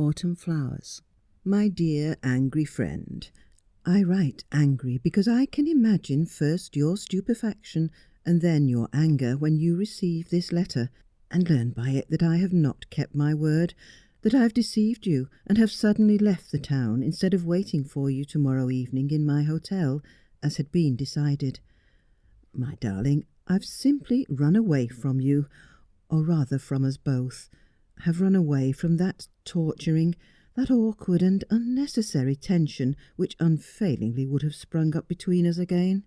Autumn Flowers. My dear angry friend, I write angry because I can imagine first your stupefaction and then your anger when you receive this letter, and learn by it that I have not kept my word, that I have deceived you, and have suddenly left the town instead of waiting for you to-morrow evening in my hotel, as had been decided. My darling, I've simply run away from you, or rather from us both, have run away from that torturing, that awkward and unnecessary tension which unfailingly would have sprung up between us again.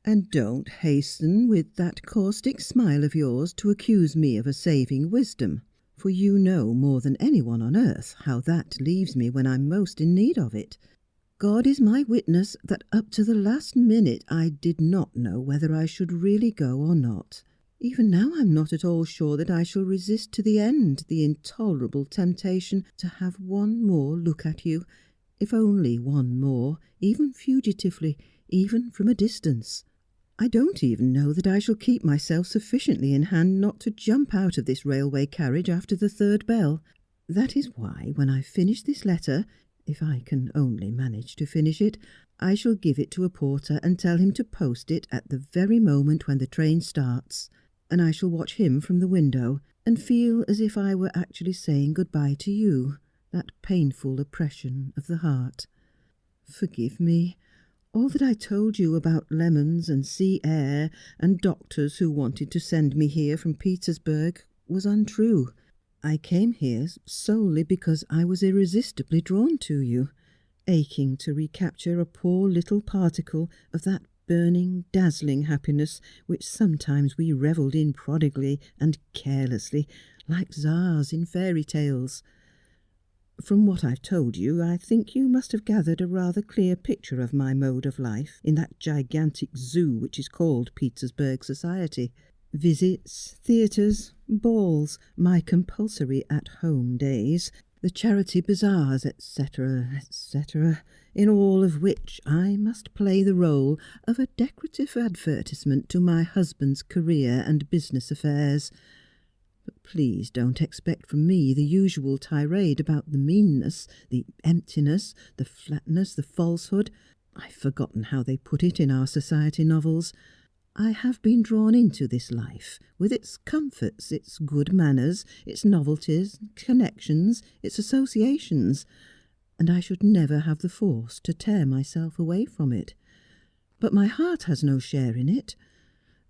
And don't hasten with that caustic smile of yours to accuse me of a saving wisdom, for you know more than anyone on earth how that leaves me when I'm most in need of it. God is my witness that up to the last minute I did not know whether I should really go or not. Even now I'm not at all sure that I shall resist to the end the intolerable temptation to have one more look at you, if only one more, even fugitively, even from a distance. I don't even know that I shall keep myself sufficiently in hand not to jump out of this railway carriage after the third bell. That is why, when I finish this letter, if I can only manage to finish it, I shall give it to a porter and tell him to post it at the very moment when the train starts, and I shall watch him from the window, and feel as if I were actually saying good-bye to you, that painful oppression of the heart. Forgive me. All that I told you about lemons and sea air and doctors who wanted to send me here from Petersburg was untrue. I came here solely because I was irresistibly drawn to you, aching to recapture a poor little particle of that burning, dazzling happiness which sometimes we revelled in prodigally and carelessly, like czars in fairy tales. From what I've told you, I think you must have gathered a rather clear picture of my mode of life in that gigantic zoo which is called Petersburg society. Visits, theatres, balls, my compulsory at-home days, the charity bazaars, etc., etc., in all of which I must play the role of a decorative advertisement to my husband's career and business affairs. But please don't expect from me the usual tirade about the meanness, the emptiness, the flatness, the falsehood. I've forgotten how they put it in our society novels. I have been drawn into this life, with its comforts, its good manners, its novelties, connections, its associations, and I should never have the force to tear myself away from it. But my heart has no share in it.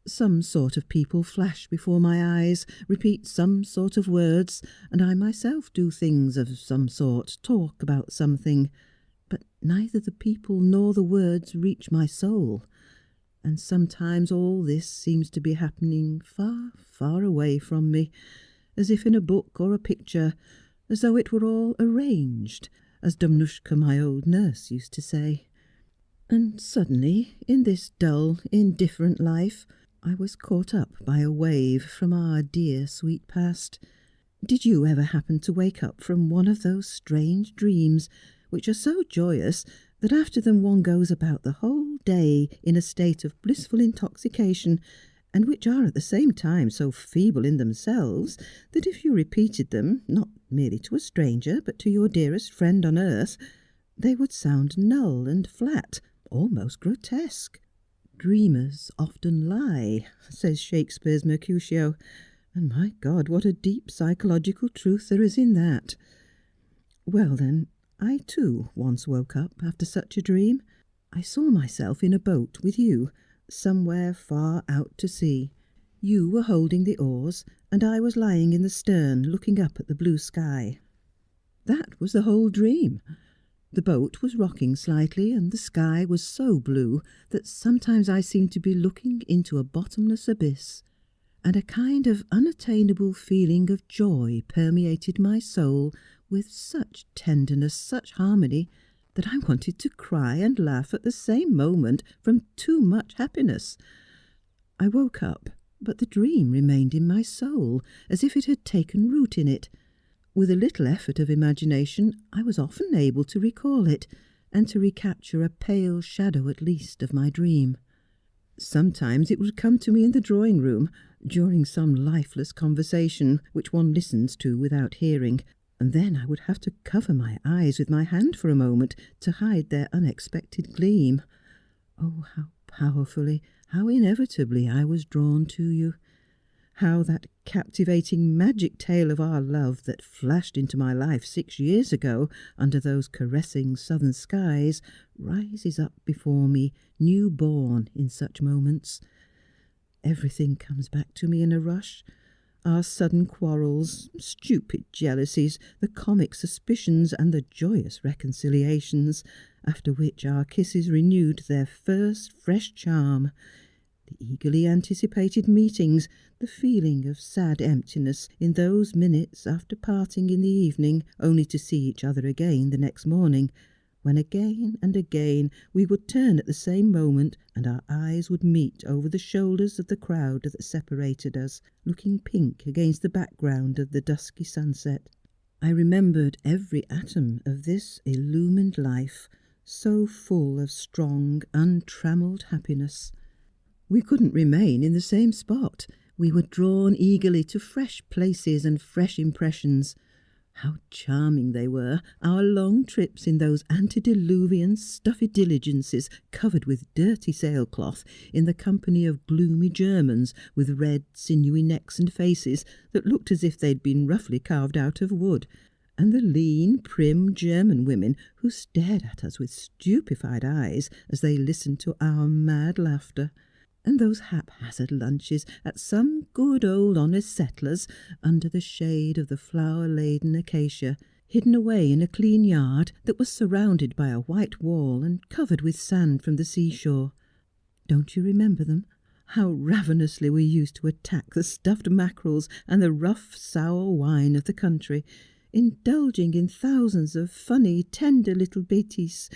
Some sort of people flash before my eyes, repeat some sort of words, and I myself do things of some sort, talk about something, but neither the people nor the words reach my soul. And sometimes all this seems to be happening far, far away from me, as if in a book or a picture, as though it were all arranged, as Dumnushka, my old nurse, used to say. And suddenly, in this dull, indifferent life, I was caught up by a wave from our dear sweet past. Did you ever happen to wake up from one of those strange dreams which are so joyous that after them one goes about the whole day in a state of blissful intoxication, and which are at the same time so feeble in themselves that if you repeated them, not merely to a stranger, but to your dearest friend on earth, they would sound null and flat, almost grotesque? Dreamers often lie, says Shakespeare's Mercutio, and my God, what a deep psychological truth there is in that. Well then, I too once woke up after such a dream. I saw myself in a boat with you, somewhere far out to sea. You were holding the oars, and I was lying in the stern looking up at the blue sky. That was the whole dream. The boat was rocking slightly, and the sky was so blue that sometimes I seemed to be looking into a bottomless abyss, and a kind of unattainable feeling of joy permeated my soul with such tenderness, such harmony, that I wanted to cry and laugh at the same moment from too much happiness. I woke up, but the dream remained in my soul, as if it had taken root in it. With a little effort of imagination, I was often able to recall it, and to recapture a pale shadow at least of my dream. Sometimes it would come to me in the drawing-room, during some lifeless conversation which one listens to without hearing, and then I would have to cover my eyes with my hand for a moment to hide their unexpected gleam. Oh, how powerfully, how inevitably I was drawn to you. How that captivating magic tale of our love that flashed into my life 6 years ago under those caressing southern skies rises up before me, new born in such moments. Everything comes back to me in a rush. Our sudden quarrels, stupid jealousies, the comic suspicions, and the joyous reconciliations, after which our kisses renewed their first fresh charm. The eagerly anticipated meetings, the feeling of sad emptiness in those minutes after parting in the evening, only to see each other again the next morning, when again and again we would turn at the same moment, and our eyes would meet over the shoulders of the crowd that separated us, looking pink against the background of the dusky sunset. I remembered every atom of this illumined life, so full of strong, untrammelled happiness. We couldn't remain in the same spot. We were drawn eagerly to fresh places and fresh impressions. How charming they were, our long trips in those antediluvian stuffy diligences covered with dirty sailcloth, in the company of gloomy Germans with red, sinewy necks and faces that looked as if they'd been roughly carved out of wood, and the lean, prim German women who stared at us with stupefied eyes as they listened to our mad laughter. And those haphazard lunches at some good old honest settler's, under the shade of the flower-laden acacia, hidden away in a clean yard that was surrounded by a white wall and covered with sand from the seashore. Don't you remember them? How ravenously we used to attack the stuffed mackerels and the rough, sour wine of the country, indulging in thousands of funny, tender little bêtises,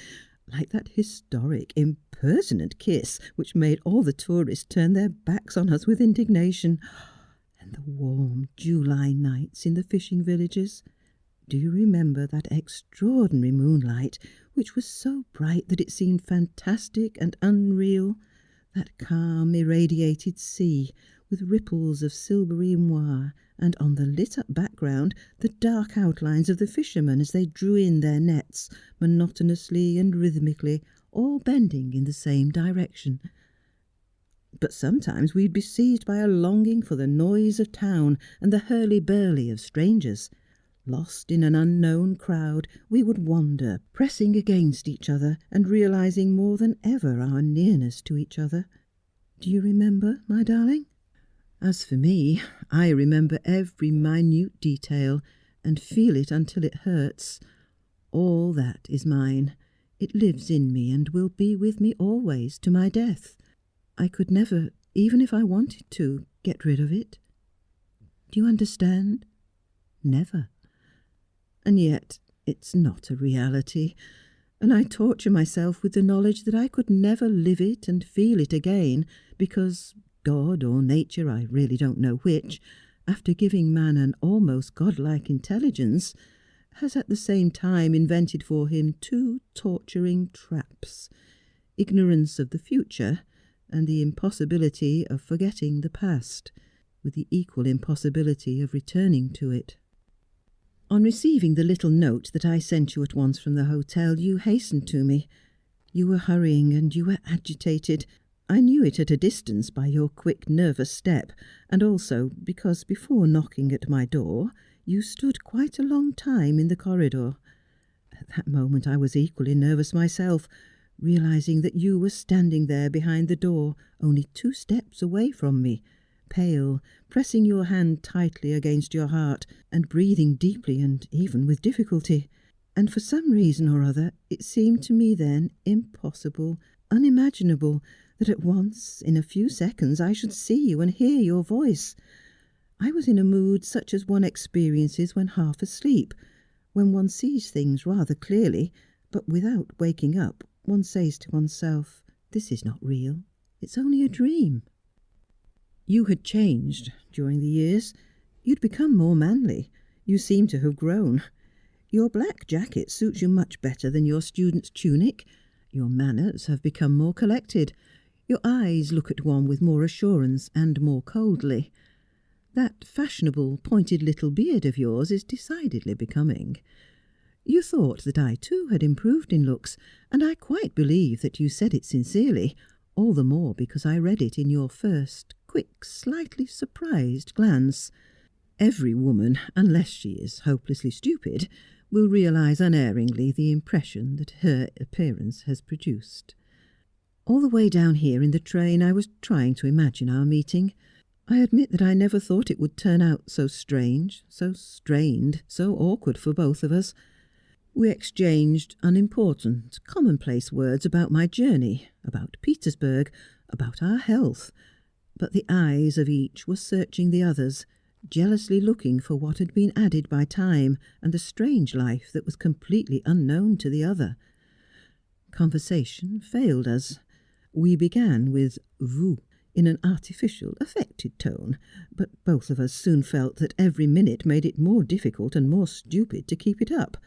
like that historic, impertinent kiss which made all the tourists turn their backs on us with indignation. And the warm July nights in the fishing villages. Do you remember that extraordinary moonlight, which was so bright that it seemed fantastic and unreal? That calm, irradiated sea, with ripples of silvery moire, and on the lit-up background the dark outlines of the fishermen as they drew in their nets, monotonously and rhythmically, all bending in the same direction. But sometimes we'd be seized by a longing for the noise of town and the hurly-burly of strangers. Lost in an unknown crowd, we would wander, pressing against each other, and realizing more than ever our nearness to each other. Do you remember, my darling? As for me, I remember every minute detail, and feel it until it hurts. All that is mine. It lives in me and will be with me always to my death. I could never, even if I wanted to, get rid of it. Do you understand? Never. And yet it's not a reality, and I torture myself with the knowledge that I could never live it and feel it again, because God or nature, I really don't know which, after giving man an almost godlike intelligence, has at the same time invented for him two torturing traps: ignorance of the future and the impossibility of forgetting the past, with the equal impossibility of returning to it. On receiving the little note that I sent you at once from the hotel, you hastened to me. You were hurrying and you were agitated. I knew it at a distance by your quick, nervous step, and also because before knocking at my door you stood quite a long time in the corridor. At that moment I was equally nervous myself, realizing that you were standing there behind the door, only 2 steps away from me, pale, pressing your hand tightly against your heart, and breathing deeply and even with difficulty. And for some reason or other it seemed to me then impossible, unimaginable, that at once, in a few seconds, I should see you and hear your voice. I was in a mood such as one experiences when half asleep, when one sees things rather clearly, but without waking up, one says to oneself, "This is not real. It's only a dream." You had changed during the years. You'd become more manly. You seem to have grown. Your black jacket suits you much better than your student's tunic. Your manners have become more collected. Your eyes look at one with more assurance and more coldly. That fashionable, pointed little beard of yours is decidedly becoming. You thought that I too had improved in looks, and I quite believe that you said it sincerely, all the more because I read it in your first, quick, slightly surprised glance. Every woman, unless she is hopelessly stupid, will realise unerringly the impression that her appearance has produced. All the way down here in the train I was trying to imagine our meeting. I admit that I never thought it would turn out so strange, so strained, so awkward for both of us. We exchanged unimportant, commonplace words about my journey, about Petersburg, about our health, but the eyes of each were searching the other's, jealously looking for what had been added by time and the strange life that was completely unknown to the other. Conversation failed us. We began with vous in an artificial, affected tone, but both of us soon felt that every minute made it more difficult and more stupid to keep it up.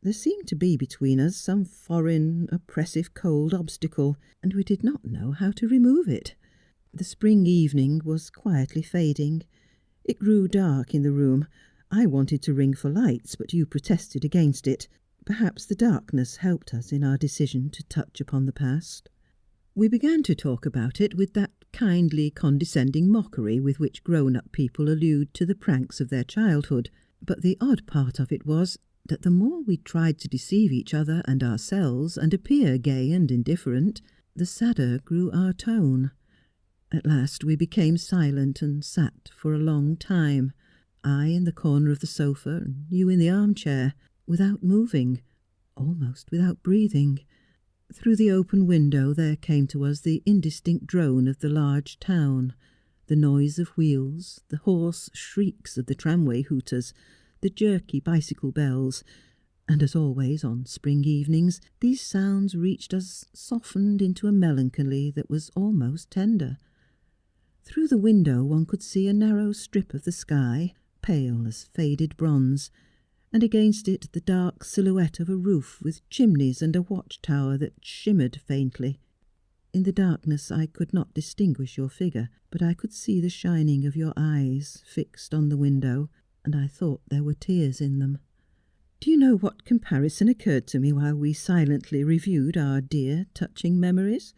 There seemed to be between us some foreign, oppressive, cold obstacle, and we did not know how to remove it. The spring evening was quietly fading. It grew dark in the room. I wanted to ring for lights, but you protested against it. Perhaps the darkness helped us in our decision to touch upon the past. We began to talk about it with that kindly, condescending mockery with which grown-up people allude to the pranks of their childhood, but the odd part of it was that the more we tried to deceive each other and ourselves and appear gay and indifferent, the sadder grew our tone. At last we became silent and sat for a long time, I in the corner of the sofa and you in the armchair, without moving, almost without breathing. Through the open window there came to us the indistinct drone of the large town, the noise of wheels, the hoarse shrieks of the tramway hooters, the jerky bicycle bells, and as always on spring evenings, these sounds reached us softened into a melancholy that was almost tender. Through the window one could see a narrow strip of the sky, pale as faded bronze, and against it the dark silhouette of a roof with chimneys and a watch-tower that shimmered faintly. In the darkness I could not distinguish your figure, but I could see the shining of your eyes fixed on the window, and I thought there were tears in them. Do you know what comparison occurred to me while we silently reviewed our dear, touching memories?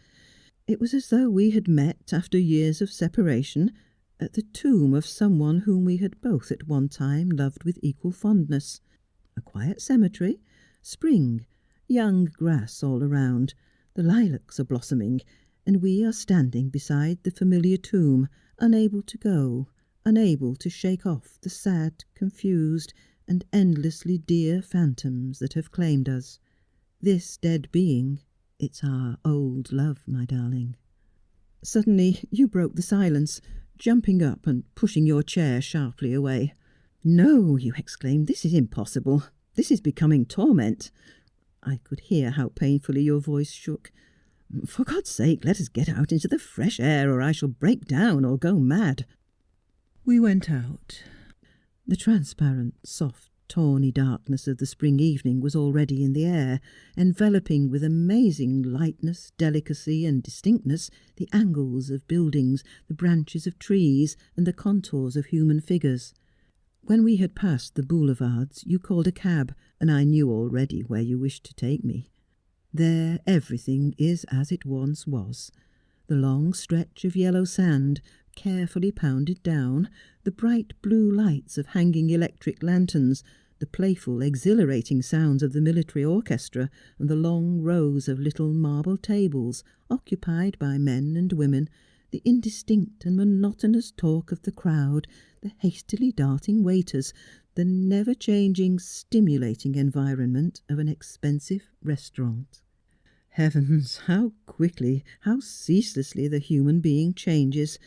It was as though we had met, after years of separation, at the tomb of someone whom we had both at one time loved with equal fondness. A quiet cemetery, spring, young grass all around, the lilacs are blossoming, and we are standing beside the familiar tomb, unable to go, unable to shake off the sad, confused, and endlessly dear phantoms that have claimed us. This dead being, it's our old love, my darling. Suddenly you broke the silence, jumping up and pushing your chair sharply away. "No," you exclaimed, "this is impossible. This is becoming torment." I could hear how painfully your voice shook. "For God's sake, let us get out into the fresh air, or I shall break down or go mad." We went out. The transparent, soft, tawny darkness of the spring evening was already in the air, enveloping with amazing lightness, delicacy, and distinctness the angles of buildings, the branches of trees, and the contours of human figures. When we had passed the boulevards, you called a cab, and I knew already where you wished to take me. There everything is as it once was. The long stretch of yellow sand, carefully pounded down, the bright blue lights of hanging electric lanterns, the playful, exhilarating sounds of the military orchestra, and the long rows of little marble tables occupied by men and women, the indistinct and monotonous talk of the crowd, the hastily darting waiters, the never-changing, stimulating environment of an expensive restaurant. Heavens, how quickly, how ceaselessly the human being changes,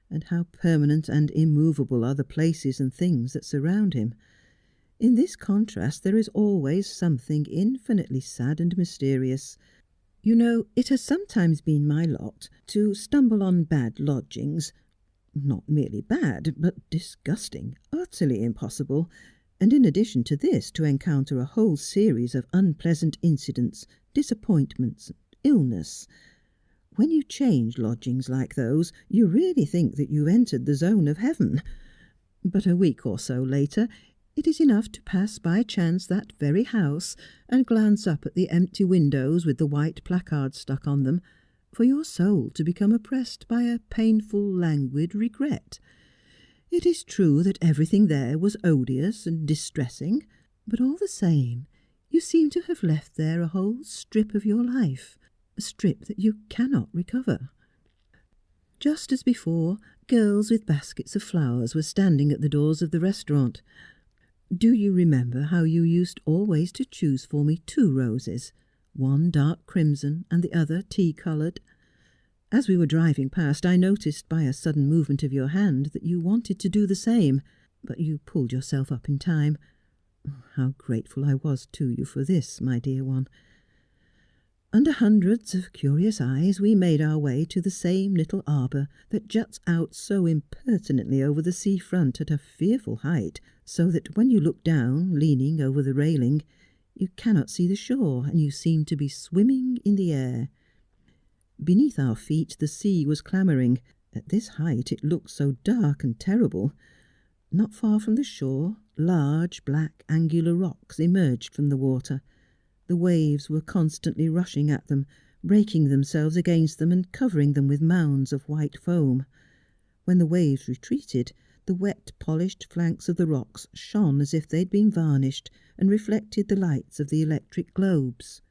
and how permanent and immovable are the places and things that surround him. In this contrast there is always something infinitely sad and mysterious. You know, it has sometimes been my lot to stumble on bad lodgings, not merely bad, but disgusting, utterly impossible, and in addition to this to encounter a whole series of unpleasant incidents, disappointments, illness. When you change lodgings like those, you really think that you've entered the zone of heaven. But a week or so later it is enough to pass by chance that very house and glance up at the empty windows with the white placards stuck on them, for your soul to become oppressed by a painful, languid regret. It is true that everything there was odious and distressing, but all the same you seem to have left there a whole strip of your life, a strip that you cannot recover. Just as before, girls with baskets of flowers were standing at the doors of the restaurant. Do you remember how you used always to choose for me 2 roses, one dark crimson and the other tea-coloured? As we were driving past, I noticed by a sudden movement of your hand that you wanted to do the same, but you pulled yourself up in time. How grateful I was to you for this, my dear one. Under hundreds of curious eyes we made our way to the same little arbour that juts out so impertinently over the sea front at a fearful height, so that when you look down, leaning over the railing, you cannot see the shore, and you seem to be swimming in the air. Beneath our feet the sea was clamouring. At this height it looked so dark and terrible. Not far from the shore, large, black, angular rocks emerged from the water. The waves were constantly rushing at them, breaking themselves against them and covering them with mounds of white foam. When the waves retreated, the wet, polished flanks of the rocks shone as if they had been varnished, and reflected the lights of the electric globes.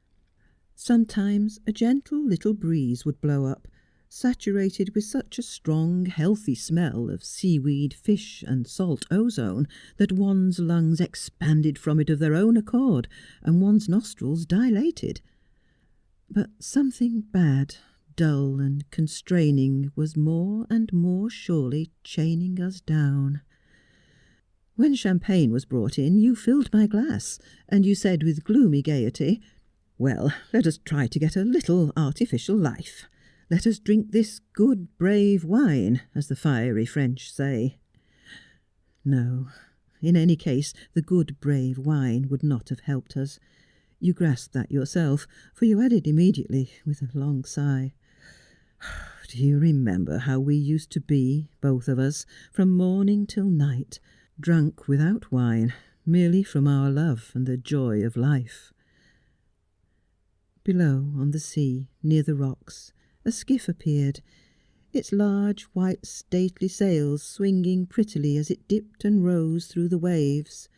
Sometimes a gentle little breeze would blow up, saturated with such a strong, healthy smell of seaweed, fish, and salt ozone that one's lungs expanded from it of their own accord, and one's nostrils dilated. But something bad, dull, and constraining was more and more surely chaining us down. When champagne was brought in, you filled my glass, and you said with gloomy gaiety, "Well, let us try to get a little artificial life. Let us drink this good, brave wine, as the fiery French say." No, in any case, the good, brave wine would not have helped us. You grasped that yourself, for you added immediately, with a long sigh, "Do you remember how we used to be, both of us, from morning till night, drunk without wine, merely from our love and the joy of life?" Below, on the sea, near the rocks, a skiff appeared, its large, white, stately sails swinging prettily as it dipped and rose through the waves.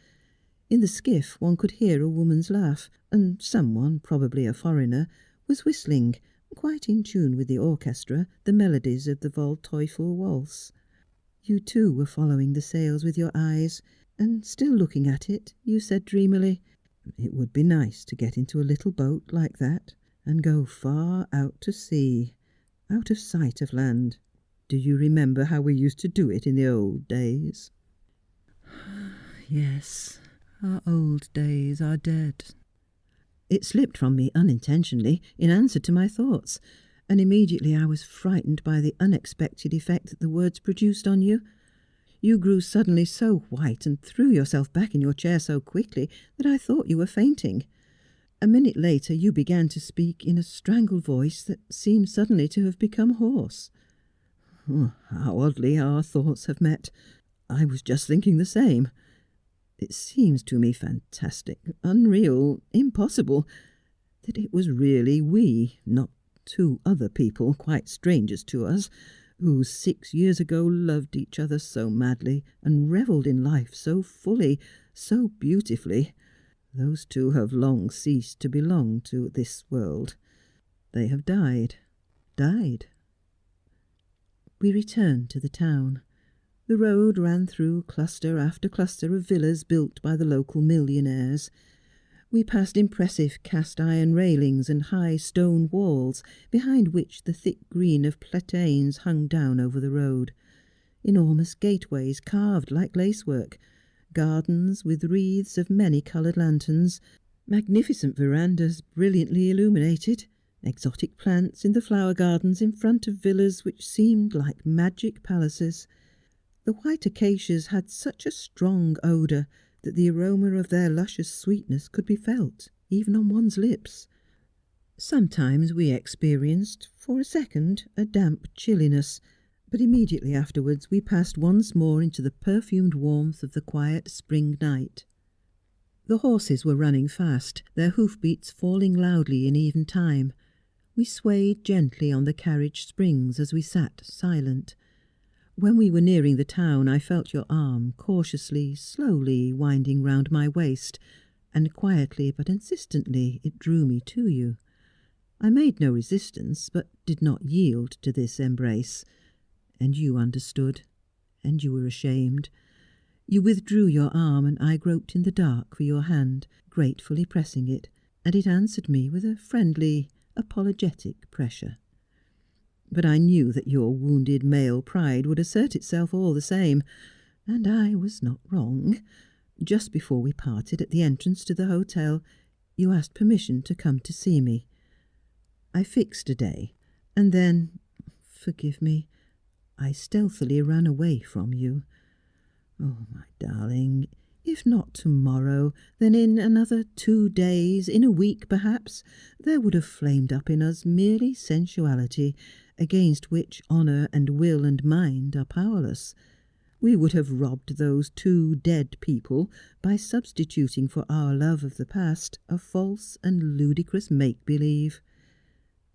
In the skiff one could hear a woman's laugh, and someone, probably a foreigner, was whistling, quite in tune with the orchestra, the melodies of the Waldteufel waltz. You too were following the sails with your eyes, and still looking at it, you said dreamily, "It would be nice to get into a little boat like that, and go far out to sea, out of sight of land. Do you remember how we used to do it in the old days?" Yes, our old days are dead. It slipped from me unintentionally, in answer to my thoughts, and immediately I was frightened by the unexpected effect that the words produced on you. You grew suddenly so white and threw yourself back in your chair so quickly that I thought you were fainting. A minute later you began to speak in a strangled voice that seemed suddenly to have become hoarse. How oddly our thoughts have met. I was just thinking the same. It seems to me fantastic, unreal, impossible, that it was really we, not 2 other people, quite strangers to us, who 6 years ago loved each other so madly and revelled in life so fully, so beautifully. Those 2 have long ceased to belong to this world. They have died. We returned to the town. The road ran through cluster after cluster of villas built by the local millionaires. We passed impressive cast-iron railings and high stone walls, behind which the thick green of platanes hung down over the road. Enormous gateways carved like lacework, gardens with wreaths of many-coloured lanterns, magnificent verandas brilliantly illuminated, exotic plants in the flower gardens in front of villas which seemed like magic palaces. The white acacias had such a strong odour that the aroma of their luscious sweetness could be felt, even on one's lips. Sometimes we experienced, for a second, a damp chilliness, But immediately afterwards we passed once more into the perfumed warmth of the quiet spring night. The horses were running fast, their hoof-beats falling loudly in even time. We swayed gently on the carriage springs as we sat silent. When we were nearing the town I felt your arm cautiously, slowly winding round my waist, and quietly but insistently it drew me to you. I made no resistance, but did not yield to this embrace. And you understood, and you were ashamed. You withdrew your arm, and I groped in the dark for your hand, gratefully pressing it, and it answered me with a friendly, apologetic pressure. But I knew that your wounded male pride would assert itself all the same, and I was not wrong. Just before we parted at the entrance to the hotel, you asked permission to come to see me. I fixed a day, and then, forgive me, I stealthily ran away from you. Oh, my darling, if not tomorrow, then in another 2 days, in a week perhaps, there would have flamed up in us merely sensuality, against which honour and will and mind are powerless. We would have robbed those 2 dead people by substituting for our love of the past a false and ludicrous make-believe.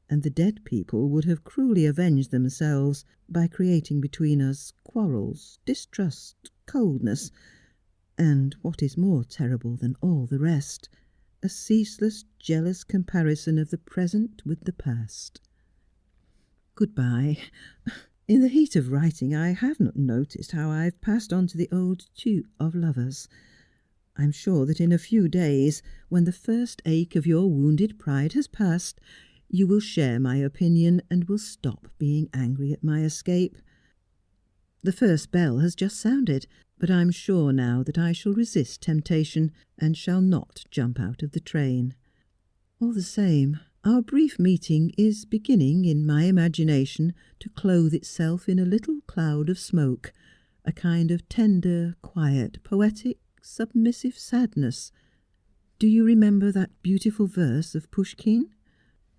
And the dead people would have cruelly avenged themselves by creating between us quarrels, distrust, coldness, and, what is more terrible than all the rest, a ceaseless, jealous comparison of the present with the past. Goodbye. In the heat of writing, I have not noticed how I have passed on to the old tu of lovers. I am sure that in a few days, when the first ache of your wounded pride has passed, you will share my opinion and will stop being angry at my escape. The first bell has just sounded, but I am sure now that I shall resist temptation and shall not jump out of the train. All the same, our brief meeting is beginning in my imagination to clothe itself in a little cloud of smoke, a kind of tender, quiet, poetic, submissive sadness. Do you remember that beautiful verse of Pushkin?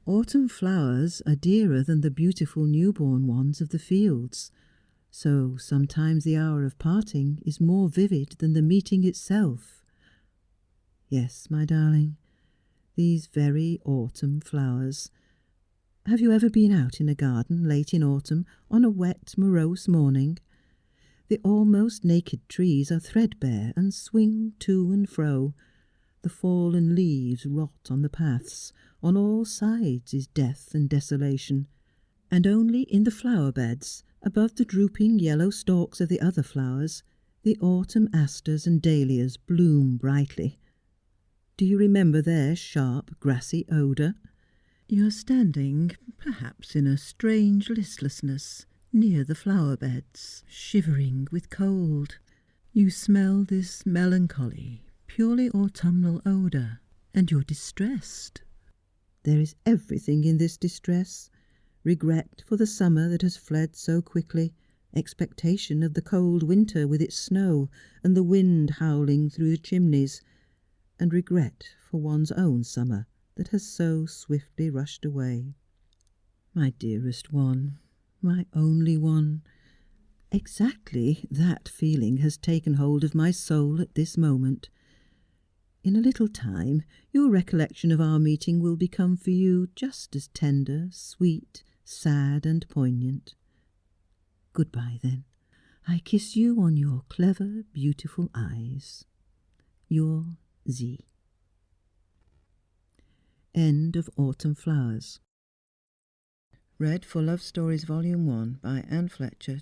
Autumn flowers are dearer than the beautiful newborn ones of the fields. So sometimes the hour of parting is more vivid than the meeting itself. Yes, my darling, these very autumn flowers. Have you ever been out in a garden late in autumn on a wet, morose morning? The almost naked trees are threadbare and swing to and fro. The fallen leaves rot on the paths. On all sides is death and desolation. And only in the flower beds, above the drooping yellow stalks of the other flowers, the autumn asters and dahlias bloom brightly. Do you remember their sharp, grassy odour? You are standing, perhaps in a strange listlessness, near the flower beds, shivering with cold. You smell this melancholy, purely autumnal odour, and you're distressed. There is everything in this distress. Regret for the summer that has fled so quickly, expectation of the cold winter with its snow and the wind howling through the chimneys, and regret for one's own summer that has so swiftly rushed away. My dearest one, my only one, exactly that feeling has taken hold of my soul at this moment. In a little time your recollection of our meeting will become for you just as tender, sweet, sad, and poignant. Goodbye, then. I kiss you on your clever, beautiful eyes. Your Z. End of Autumn Flowers. Read for Love Stories Volume 1 by Anne Fletcher